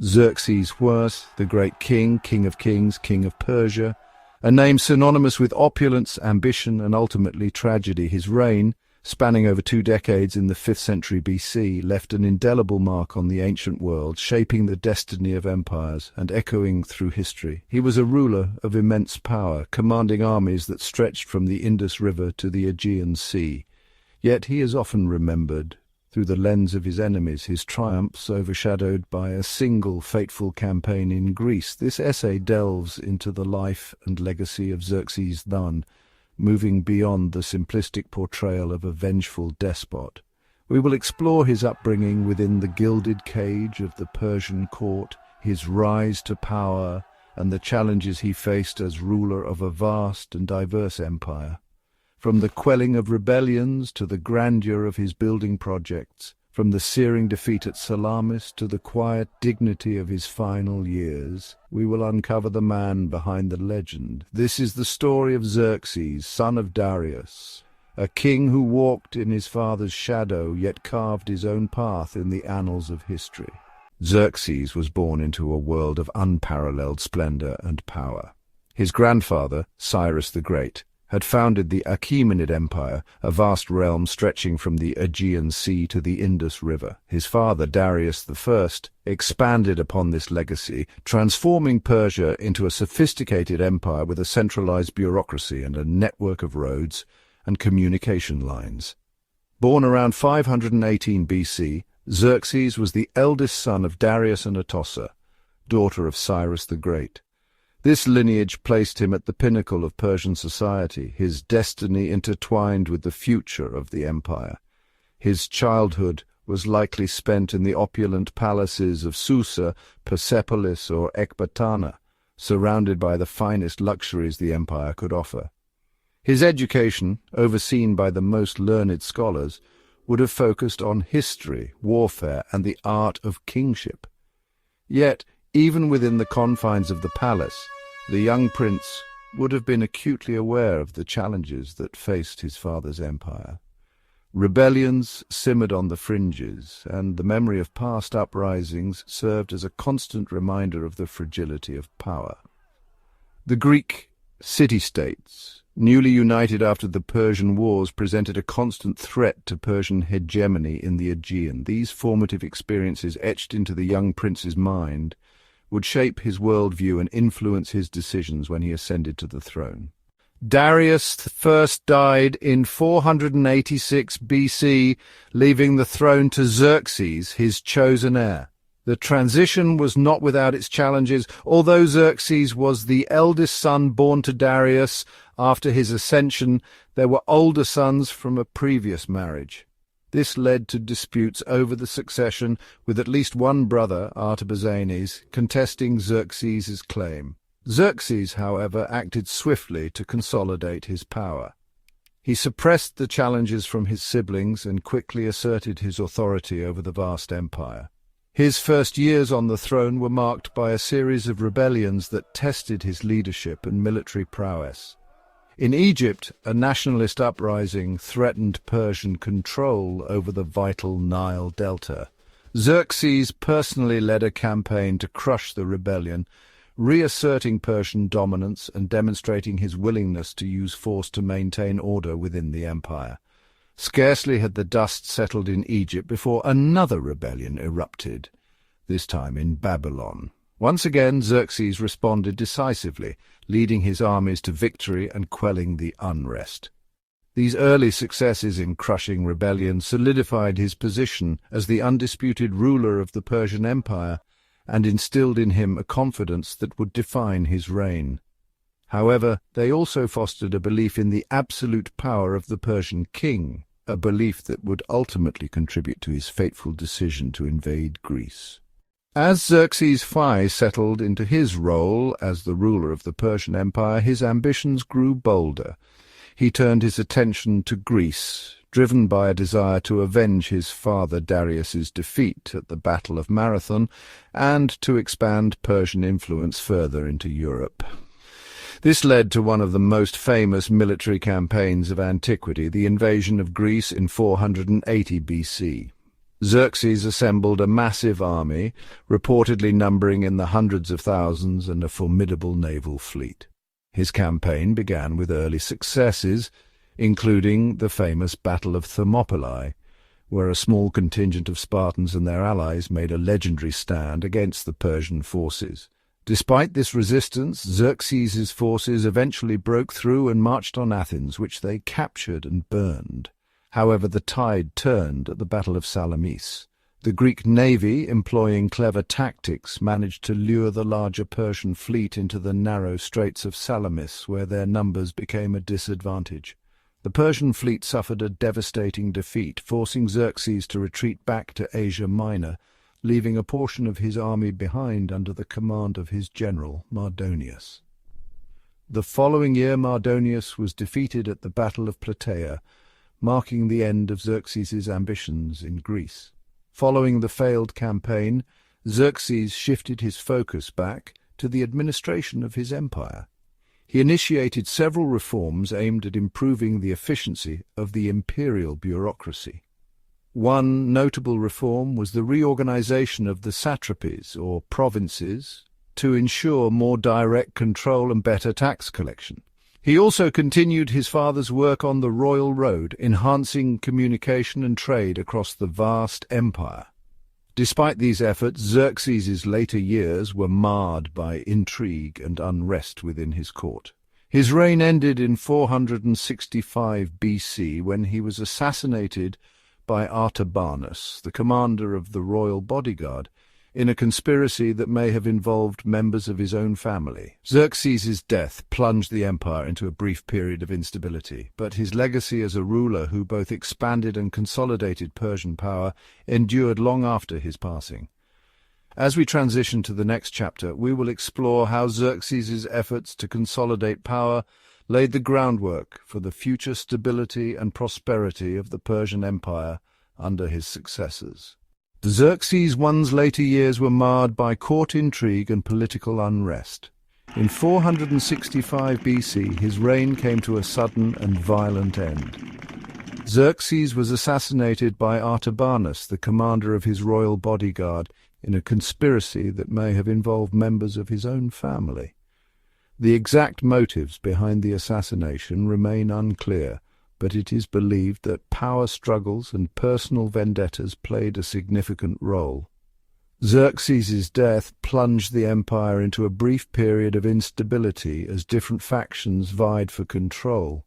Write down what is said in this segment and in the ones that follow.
Xerxes was the great king, king of kings, king of Persia, a name synonymous with opulence, ambition, and ultimately tragedy. His reign, spanning over 2 decades in the 5th century BC, left an indelible mark on the ancient world, shaping the destiny of empires and echoing through history. He was a ruler of immense power, commanding armies that stretched from the Indus River to the Aegean Sea. Yet he is often remembered through the lens of his enemies, his triumphs overshadowed by a single fateful campaign in Greece. This essay delves into the life and legacy of Xerxes I, moving beyond the simplistic portrayal of a vengeful despot. We will explore his upbringing within the gilded cage of the Persian court, his rise to power, and the challenges he faced as ruler of a vast and diverse empire. From the quelling of rebellions to the grandeur of his building projects, from the searing defeat at Salamis to the quiet dignity of his final years, we will uncover the man behind the legend. This is the story of Xerxes, son of Darius, a king who walked in his father's shadow, yet carved his own path in the annals of history. Xerxes was born into a world of unparalleled splendor and power. His grandfather, Cyrus the Great, had founded the Achaemenid Empire, a vast realm stretching from the Aegean Sea to the Indus River. His father, Darius I, expanded upon this legacy, transforming Persia into a sophisticated empire with a centralized bureaucracy and a network of roads and communication lines. Born around 518 BC, Xerxes was the eldest son of Darius and Atossa, daughter of Cyrus the Great. This lineage placed him at the pinnacle of Persian society, his destiny intertwined with the future of the empire. His childhood was likely spent in the opulent palaces of Susa, Persepolis, or Ecbatana, surrounded by the finest luxuries the empire could offer. His education, overseen by the most learned scholars, would have focused on history, warfare, and the art of kingship. Yet, even within the confines of the palace, the young prince would have been acutely aware of the challenges that faced his father's empire. Rebellions simmered on the fringes, and the memory of past uprisings served as a constant reminder of the fragility of power. The Greek city-states, newly united after the Persian Wars, presented a constant threat to Persian hegemony in the Aegean. These formative experiences, etched into the young prince's mind, would shape his worldview and influence his decisions when he ascended to the throne. Darius first died in 486 BC, leaving the throne to Xerxes, his chosen heir. The transition was not without its challenges. Although Xerxes was the eldest son born to Darius after his ascension, there were older sons from a previous marriage. This led to disputes over the succession, with at least one brother, Artabazanes, contesting Xerxes' claim. Xerxes, however, acted swiftly to consolidate his power. He suppressed the challenges from his siblings and quickly asserted his authority over the vast empire. His first years on the throne were marked by a series of rebellions that tested his leadership and military prowess. In Egypt, a nationalist uprising threatened Persian control over the vital Nile Delta. Xerxes personally led a campaign to crush the rebellion, reasserting Persian dominance and demonstrating his willingness to use force to maintain order within the empire. Scarcely had the dust settled in Egypt before another rebellion erupted, this time in Babylon. Once again, Xerxes responded decisively, leading his armies to victory and quelling the unrest. These early successes in crushing rebellion solidified his position as the undisputed ruler of the Persian Empire and instilled in him a confidence that would define his reign. However, they also fostered a belief in the absolute power of the Persian king, a belief that would ultimately contribute to his fateful decision to invade Greece. As Xerxes I settled into his role as the ruler of the Persian Empire, his ambitions grew bolder. He turned his attention to Greece, driven by a desire to avenge his father Darius's defeat at the Battle of Marathon and to expand Persian influence further into Europe. This led to one of the most famous military campaigns of antiquity, the invasion of Greece in 480 BC. Xerxes assembled a massive army, reportedly numbering in the hundreds of thousands, and a formidable naval fleet. His campaign began with early successes, including the famous Battle of Thermopylae, where a small contingent of Spartans and their allies made a legendary stand against the Persian forces. Despite this resistance, Xerxes' forces eventually broke through and marched on Athens, which they captured and burned. However, the tide turned at the Battle of Salamis. The Greek navy, employing clever tactics, managed to lure the larger Persian fleet into the narrow straits of Salamis, where their numbers became a disadvantage. The Persian fleet suffered a devastating defeat, forcing Xerxes to retreat back to Asia Minor, leaving a portion of his army behind under the command of his general, Mardonius. The following year Mardonius was defeated at the Battle of Plataea, marking the end of Xerxes' ambitions in Greece. Following the failed campaign, Xerxes shifted his focus back to the administration of his empire. He initiated several reforms aimed at improving the efficiency of the imperial bureaucracy. One notable reform was the reorganization of the satrapies, or provinces, to ensure more direct control and better tax collection. He also continued his father's work on the royal road, enhancing communication and trade across the vast empire. Despite these efforts, Xerxes' later years were marred by intrigue and unrest within his court. His reign ended in 465 BC when he was assassinated by Artabanus, the commander of the royal bodyguard, in a conspiracy that may have involved members of his own family. Xerxes' death plunged the empire into a brief period of instability, but his legacy as a ruler who both expanded and consolidated Persian power endured long after his passing. As we transition to the next chapter, we will explore how Xerxes' efforts to consolidate power laid the groundwork for the future stability and prosperity of the Persian Empire under his successors. Xerxes I's later years were marred by court intrigue and political unrest. In 465 BC, his reign came to a sudden and violent end. Xerxes was assassinated by Artabanus, the commander of his royal bodyguard, in a conspiracy that may have involved members of his own family. The exact motives behind the assassination remain unclear, but it is believed that power struggles and personal vendettas played a significant role. Xerxes' death plunged the empire into a brief period of instability as different factions vied for control.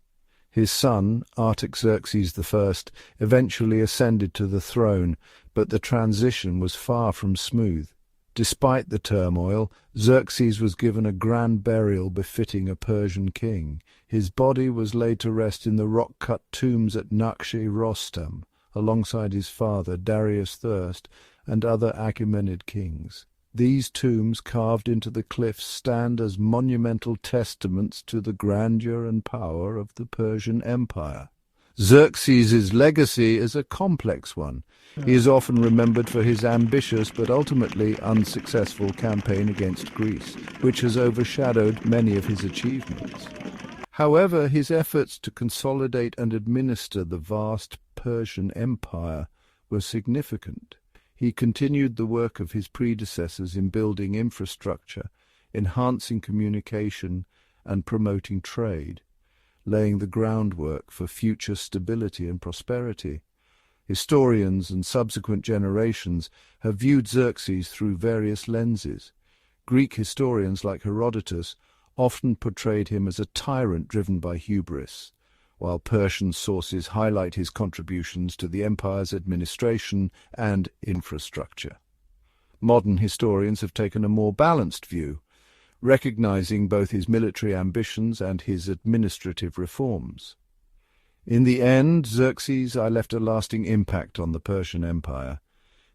His son, Artaxerxes I, eventually ascended to the throne, but the transition was far from smooth. Despite the turmoil, Xerxes was given a grand burial befitting a Persian king. His body was laid to rest in the rock-cut tombs at Nakhchi-Rostam, alongside his father Darius I and other Achaemenid kings. These tombs, carved into the cliffs, stand as monumental testaments to the grandeur and power of the Persian Empire. Xerxes' legacy is a complex one. He is often remembered for his ambitious but ultimately unsuccessful campaign against Greece, which has overshadowed many of his achievements. However, his efforts to consolidate and administer the vast Persian Empire were significant. He continued the work of his predecessors in building infrastructure, enhancing communication, and promoting trade, laying the groundwork for future stability and prosperity. Historians and subsequent generations have viewed Xerxes through various lenses. Greek historians like Herodotus often portrayed him as a tyrant driven by hubris, while Persian sources highlight his contributions to the empire's administration and infrastructure. Modern historians have taken a more balanced view, recognizing both his military ambitions and his administrative reforms. In the end, Xerxes left a lasting impact on the Persian Empire.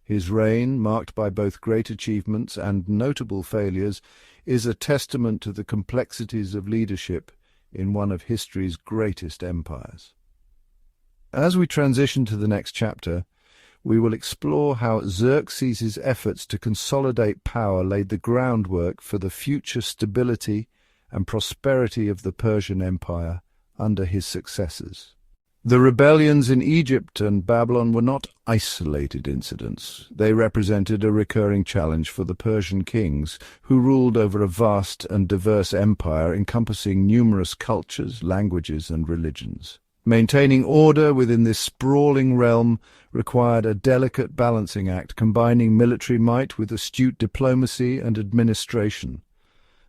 His reign, marked by both great achievements and notable failures, is a testament to the complexities of leadership in one of history's greatest empires. As we transition to the next chapter, we will explore how Xerxes' efforts to consolidate power laid the groundwork for the future stability and prosperity of the Persian Empire under his successors. The rebellions in Egypt and Babylon were not isolated incidents. They represented a recurring challenge for the Persian kings, who ruled over a vast and diverse empire encompassing numerous cultures, languages, and religions. Maintaining order within this sprawling realm required a delicate balancing act, combining military might with astute diplomacy and administration.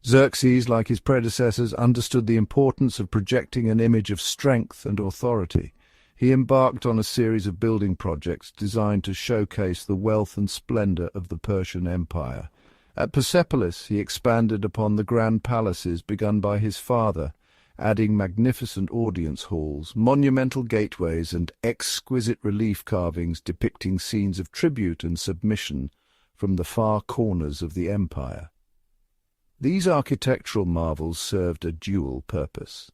Xerxes, like his predecessors, understood the importance of projecting an image of strength and authority. He embarked on a series of building projects designed to showcase the wealth and splendor of the Persian Empire. At Persepolis, he expanded upon the grand palaces begun by his father, adding magnificent audience halls, monumental gateways, and exquisite relief carvings depicting scenes of tribute and submission from the far corners of the empire. These architectural marvels served a dual purpose.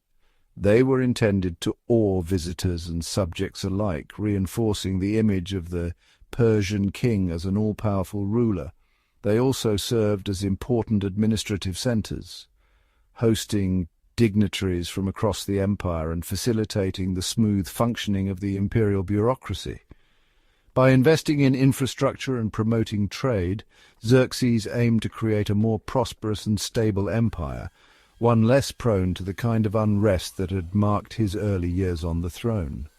They were intended to awe visitors and subjects alike, reinforcing the image of the Persian king as an all-powerful ruler. They also served as important administrative centers, hosting dignitaries from across the empire and facilitating the smooth functioning of the imperial bureaucracy. By investing in infrastructure and promoting trade, Xerxes aimed to create a more prosperous and stable empire, one less prone to the kind of unrest that had marked his early years on the throne.